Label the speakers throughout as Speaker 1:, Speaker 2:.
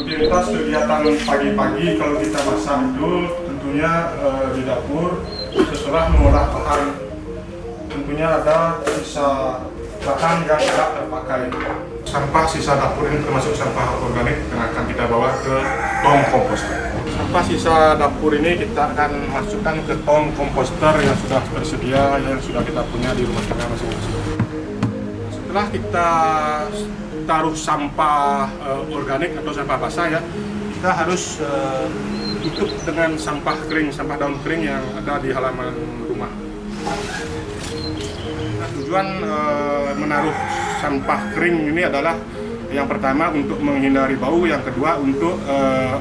Speaker 1: Rutinitas kegiatan pagi-pagi kalau kita masak itu tentunya di dapur setelah mengolah bahan, tentunya ada sisa bahan yang tidak terpakai. Sampah sisa dapur ini termasuk sampah organik yang akan kita bawa ke tong komposter. Sampah sisa dapur ini kita akan masukkan ke tong komposter yang sudah tersedia, yang sudah kita punya di rumah tangga masing-masing. Setelah kita taruh sampah organik atau sampah basah ya, kita harus tutup dengan sampah kering, sampah daun kering yang ada di halaman rumah. Nah, tujuan menaruh sampah kering ini adalah yang pertama untuk menghindari bau, yang kedua untuk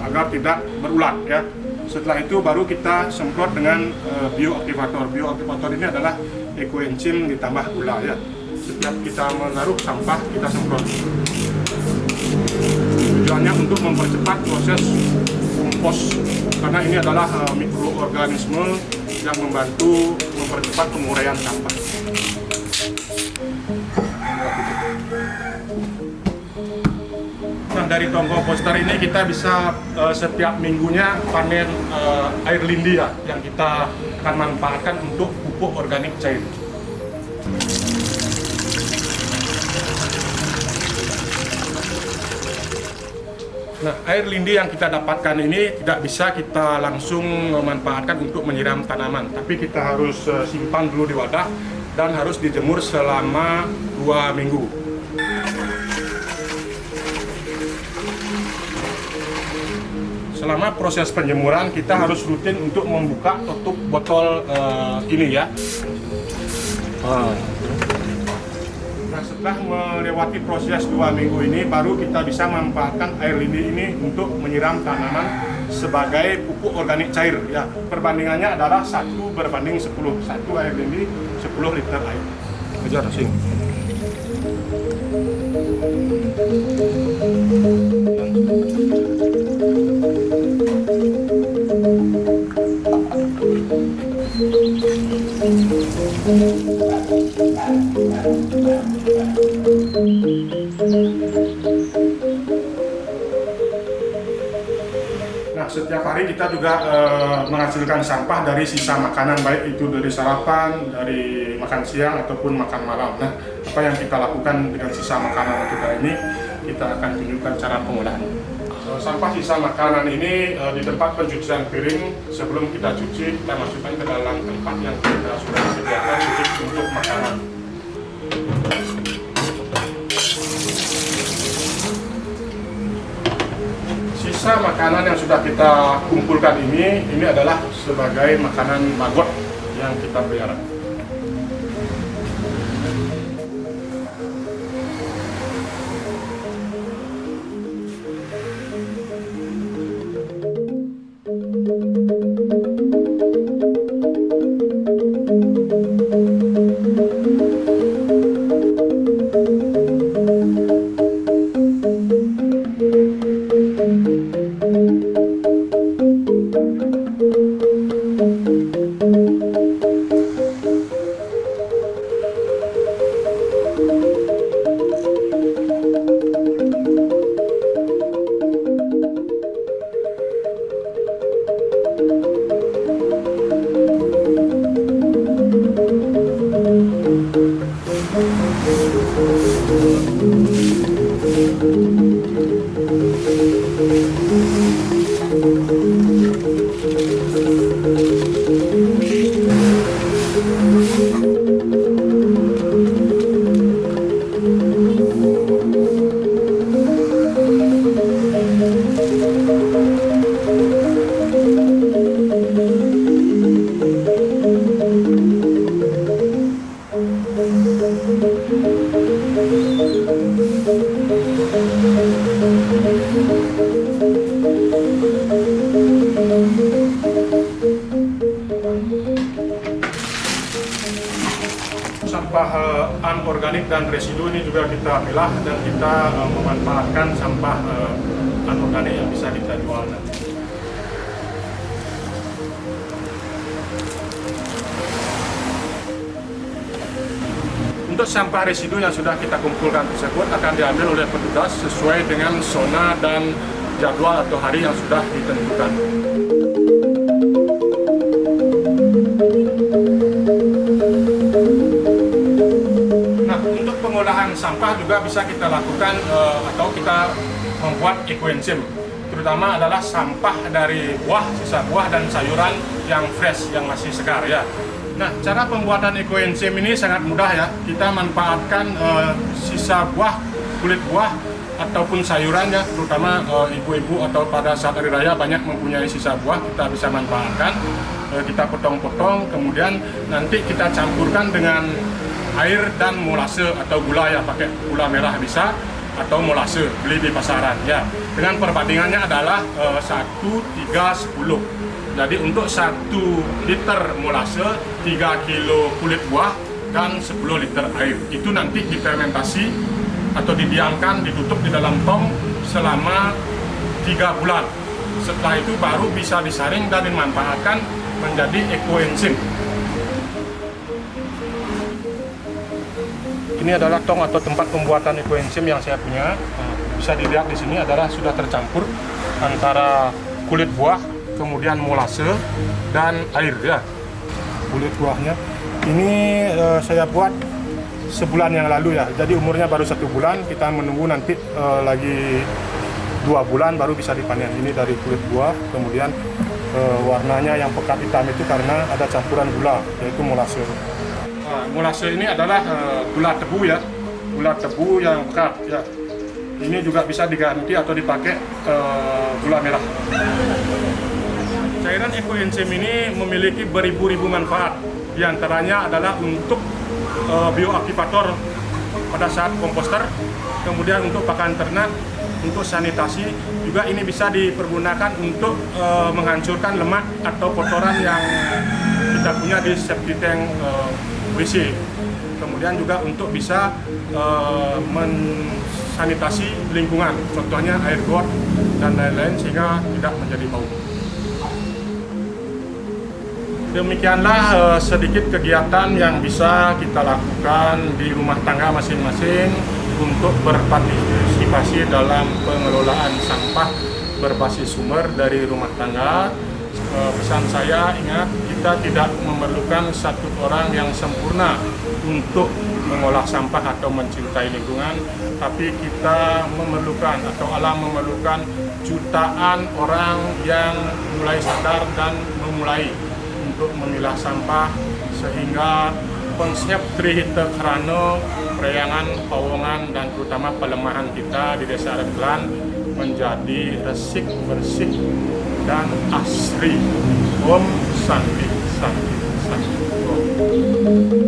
Speaker 1: agar tidak berulat ya. Setelah itu baru kita semprot dengan bioaktivator. Bioaktivator ini adalah ekoenzim ditambah gula ya. Setiap kita menaruh sampah kita semprot. Tujuannya untuk mempercepat proses kompos karena ini adalah mikroorganisme yang membantu mempercepat penguraian sampah. Nah, dari tong komposter ini kita bisa setiap minggunya panen air lindi ya, yang kita akan manfaatkan untuk pupuk organik cair. Nah, air lindi yang kita dapatkan ini tidak bisa kita langsung memanfaatkan untuk menyiram tanaman, tapi kita harus simpan dulu di wadah dan harus dijemur selama 2 minggu. Selama proses penjemuran kita harus rutin untuk membuka tutup botol ini ya. Nah, setelah melewati proses 2 minggu ini baru kita bisa memanfaatkan air lindi ini untuk menyiram tanaman sebagai pupuk organik cair ya. Perbandingannya adalah 1:10. 1 air lindi 10 liter air. Ajar sing. Nah, setiap hari kita juga menghasilkan sampah dari sisa makanan, baik itu dari sarapan, dari makan siang ataupun makan malam. Nah, apa yang kita lakukan dengan sisa makanan kita ini, kita akan tunjukkan cara pengolahan. Sampah sisa makanan ini di tempat pencucian piring, sebelum kita cuci, kita masukkan ke dalam tempat yang kita sudah sediakan untuk makanan. Sisa makanan yang sudah kita kumpulkan ini adalah sebagai makanan maggot yang kita pelihara. Sampah anorganik dan residu ini juga kita pilah dan kita memanfaatkan sampah anorganik yang bisa kita jual nanti. Untuk sampah residu yang sudah kita kumpulkan tersebut akan diambil oleh petugas sesuai dengan zona dan jadwal atau hari yang sudah ditentukan. Nah, untuk pengolahan sampah juga bisa kita lakukan atau kita membuat ekoenzim, terutama adalah sampah dari buah, sisa buah dan sayuran yang fresh, yang masih segar ya. Nah, cara pembuatan ekoenzim ini sangat mudah ya. Kita manfaatkan sisa buah, kulit buah ataupun sayurannya, terutama ibu-ibu atau pada saat hari raya banyak mempunyai sisa buah, kita bisa manfaatkan. Kita potong-potong, kemudian nanti kita campurkan dengan air dan molase atau gula ya, pakai gula merah bisa atau molase, beli di pasaran ya. Dengan perbandingannya adalah 1:3:10. Jadi untuk 1 liter molase, 3 kilo kulit buah dan 10 liter air. Itu nanti difermentasi atau didiamkan, ditutup di dalam tong selama 3 bulan. Setelah itu baru bisa disaring dan dimanfaatkan menjadi ekoenzim. Ini adalah tong atau tempat pembuatan ekoenzim yang saya punya. Bisa dilihat di sini adalah sudah tercampur antara kulit buah, kemudian molase dan air ya. Kulit buahnya ini saya buat sebulan yang lalu ya, jadi umurnya baru 1 bulan. Kita menunggu nanti lagi 2 bulan baru bisa dipanen. Ini dari kulit buah, kemudian warnanya yang pekat hitam itu karena ada campuran gula, yaitu molase. Molase ini adalah gula tebu ya, gula tebu yang pekat ya. Ini juga bisa diganti atau dipakai gula merah. Cairan ekoenzim ini memiliki beribu-ribu manfaat. Di antaranya adalah untuk bioaktivator pada saat komposter, kemudian untuk pakan ternak, untuk sanitasi, juga ini bisa dipergunakan untuk menghancurkan lemak atau kotoran yang kita punya di septic tank WC. Kemudian juga untuk bisa mensanitasi lingkungan, contohnya air got dan lain-lain, sehingga tidak menjadi bau. Demikianlah sedikit kegiatan yang bisa kita lakukan di rumah tangga masing-masing untuk berpartisipasi dalam pengelolaan sampah berbasis sumber dari rumah tangga. Pesan saya, ingat, kita tidak memerlukan satu orang yang sempurna untuk mengolah sampah atau mencintai lingkungan, tapi kita memerlukan atau alam memerlukan jutaan orang yang mulai sadar dan memulai untuk memilah sampah, sehingga konsep Trihita Krana, Preyangan, Pawongan, dan terutama pelemahan kita di Desa Renggelan menjadi resik, bersih, dan asri. Om Santi, Santi, Santi. Om.